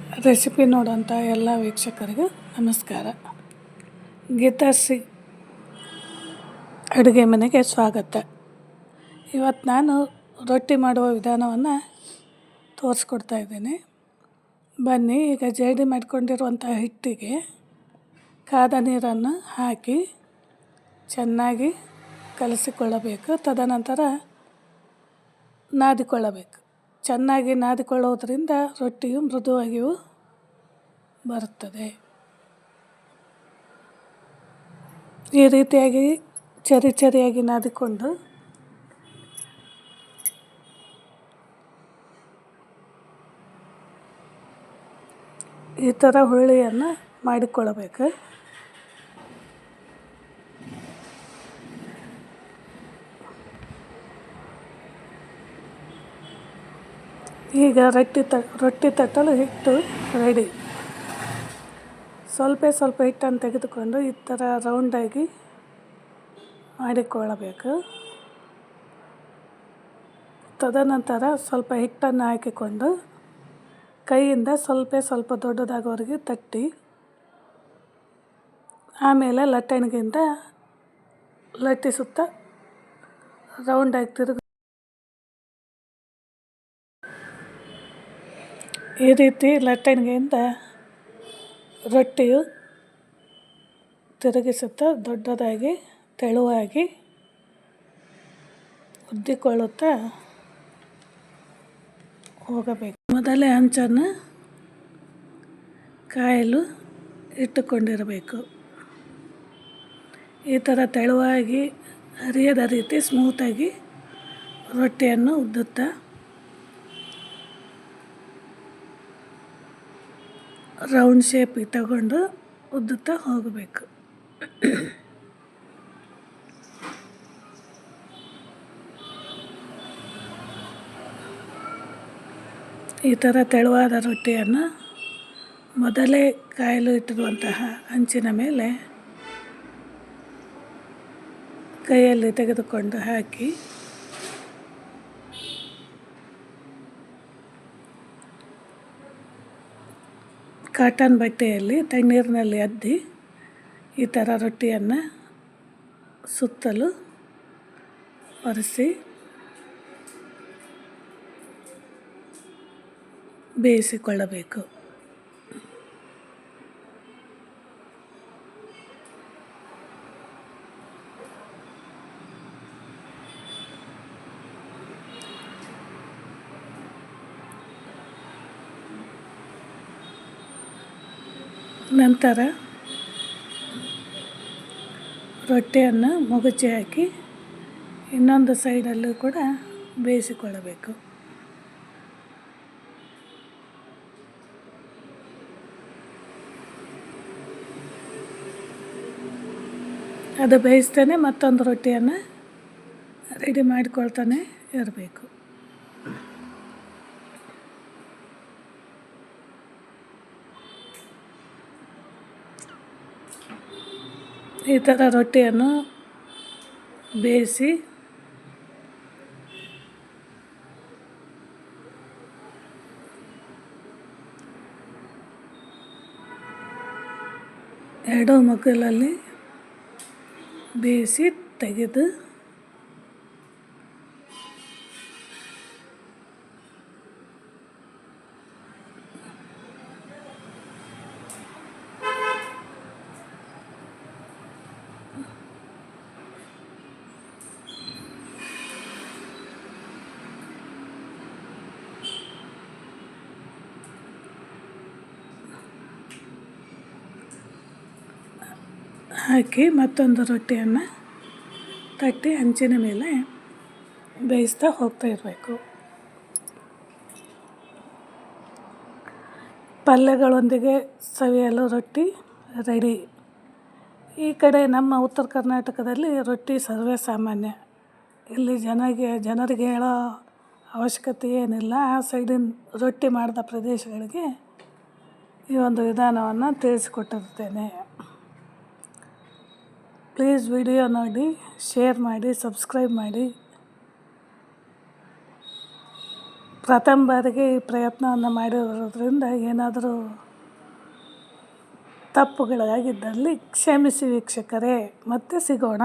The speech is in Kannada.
ರೆಸಿಪಿ ನೋಡೋಂಥ ಎಲ್ಲ ವೀಕ್ಷಕರಿಗೂ ನಮಸ್ಕಾರ. ಗೀತಾಶ್ರೀ ಅಡುಗೆ ಮನೆಗೆ ಸ್ವಾಗತ. ಇವತ್ತು ನಾನು ರೊಟ್ಟಿ ಮಾಡುವ ವಿಧಾನವನ್ನು ತೋರಿಸ್ಕೊಡ್ತಾ ಇದ್ದೀನಿ. ಬನ್ನಿ, ಈಗ ಜೇಡಿ ಮಾಡ್ಕೊಂಡಿರುವಂಥ ಹಿಟ್ಟಿಗೆ ಕಾದ ನೀರನ್ನು ಹಾಕಿ ಚೆನ್ನಾಗಿ ಕಲಸಿಕೊಳ್ಳಬೇಕು. ತದನಂತರ ನಾದಿಕೊಳ್ಳಬೇಕು. ಚೆನ್ನಾಗಿ ನಾದಿಕೊಳ್ಳೋದ್ರಿಂದ ರೊಟ್ಟಿಯು ಮೃದುವಾಗಿಯೂ ಬರುತ್ತದೆ. ಈ ರೀತಿಯಾಗಿ ಚರಿಯಾಗಿ ನಾದಿಕೊಂಡು ಈ ಥರ ಹುಳಿಯನ್ನು ಮಾಡಿಕೊಳ್ಳಬೇಕು. ಈಗ ರೊಟ್ಟಿ ತಟ್ಟಲು ಹಿಟ್ಟು ರೆಡಿ. ಸ್ವಲ್ಪ ಹಿಟ್ಟನ್ನು ತೆಗೆದುಕೊಂಡು ಈ ಥರ ರೌಂಡಾಗಿ ಮಾಡಿಕೊಳ್ಳಬೇಕು. ತದನಂತರ ಸ್ವಲ್ಪ ಹಿಟ್ಟನ್ನು ಹಾಕಿಕೊಂಡು ಕೈಯಿಂದ ಸ್ವಲ್ಪ ದೊಡ್ಡದಾಗೋವರೆಗೆ ತಟ್ಟಿ, ಆಮೇಲೆ ಲಟ್ಟಣಿಗೆಯಿಂದ ಲಟ್ಟಿಸುತ್ತಾ ರೌಂಡಾಗಿ ತಿರುಗಿ ಈ ರೀತಿ ಲಟ್ಟಣಿಗೆಯಿಂದ ರೊಟ್ಟಿಯು ತಿರುಗಿಸುತ್ತಾ ದೊಡ್ಡದಾಗಿ ತೆಳುವಾಗಿ ಉದ್ದಿಕೊಳ್ಳುತ್ತಾ ಹೋಗಬೇಕು. ಮೊದಲೇ ಹಂಚನ್ನು ಕಾಯಲು ಇಟ್ಟುಕೊಂಡಿರಬೇಕು. ಈ ಥರ ತೆಳುವಾಗಿ ಹರಿಯದ ರೀತಿ ಸ್ಮೂತಾಗಿ ರೊಟ್ಟಿಯನ್ನು ಉದ್ದುತ್ತಾ ರೌಂಡ್ ಶೇಪಿಗೆ ತಗೊಂಡು ಉದ್ದುತ್ತಾ ಹೋಗಬೇಕು. ಈ ಥರ ತೆಳುವಾದ ರೊಟ್ಟಿಯನ್ನು ಮೊದಲೇ ಕಾಯಲು ಇಟ್ಟಿರುವಂತಹ ಹಂಚಿನ ಮೇಲೆ ಕೈಯಲ್ಲಿ ತೆಗೆದುಕೊಂಡು ಹಾಕಿ ಕಾಟನ್ ಬಟ್ಟೆಯಲ್ಲಿ ತಣ್ಣೀರಿನಲ್ಲಿ ಅದ್ದಿ ಈ ಥರ ರೊಟ್ಟಿಯನ್ನು ಸುತ್ತಲೂ ಒರೆಸಿ ಬೇಯಿಸಿಕೊಳ್ಳಬೇಕು. ನಂತರ ರೊಟ್ಟಿಯನ್ನು ಮಗುಚಿ ಹಾಕಿ ಇನ್ನೊಂದು ಸೈಡಲ್ಲೂ ಕೂಡ ಬೇಯಿಸಿಕೊಳ್ಳಬೇಕು. ಅದು ಬೇಯಿಸ್ತಾನೆ ಮತ್ತೊಂದು ರೊಟ್ಟಿಯನ್ನು ರೆಡಿ ಮಾಡಿಕೊಳ್ತಾನೆ ಇರಬೇಕು. ಈ ಥರ ರೊಟ್ಟಿಯನ್ನು ಬೇಯಿಸಿ ಎರಡೂ ಮಗ್ಗಲಲ್ಲಿ ಬೇಯಿಸಿ ತೆಗೆದು ಹಾಕಿ ಮತ್ತೊಂದು ರೊಟ್ಟಿಯನ್ನು ತಟ್ಟಿ ಹಂಚಿನ ಮೇಲೆ ಬೇಯಿಸ್ತಾ ಹೋಗ್ತಾ ಇರಬೇಕು. ಪಲ್ಯಗಳೊಂದಿಗೆ ಸವಿಯಲು ರೊಟ್ಟಿ ರೆಡಿ. ಈ ಕಡೆ ನಮ್ಮ ಉತ್ತರ ಕರ್ನಾಟಕದಲ್ಲಿ ರೊಟ್ಟಿ ಸರ್ವೇ ಸಾಮಾನ್ಯ. ಇಲ್ಲಿ ಜನರಿಗೆ ಹೇಳೋ ಅವಶ್ಯಕತೆ ಏನಿಲ್ಲ. ಆ ಸೈಡಿನ ರೊಟ್ಟಿ ಮಾಡಿದ ಪ್ರದೇಶಗಳಿಗೆ ಈ ಒಂದು ವಿಧಾನವನ್ನು ತಿಳಿಸಿಕೊಟ್ಟಿರ್ತೇನೆ. ಪ್ಲೀಸ್ ವಿಡಿಯೋ ನೋಡಿ, ಶೇರ್ ಮಾಡಿ, ಸಬ್ಸ್ಕ್ರೈಬ್ ಮಾಡಿ. ಪ್ರಥಮ ಬಾರಿಗೆ ಈ ಪ್ರಯತ್ನವನ್ನು ಮಾಡಿರೋದ್ರಿಂದ ಏನಾದರೂ ತಪ್ಪುಗಳಾಗಿದ್ದಲ್ಲಿ ಕ್ಷಮಿಸಿ ವೀಕ್ಷಕರೇ. ಮತ್ತೆ ಸಿಗೋಣ.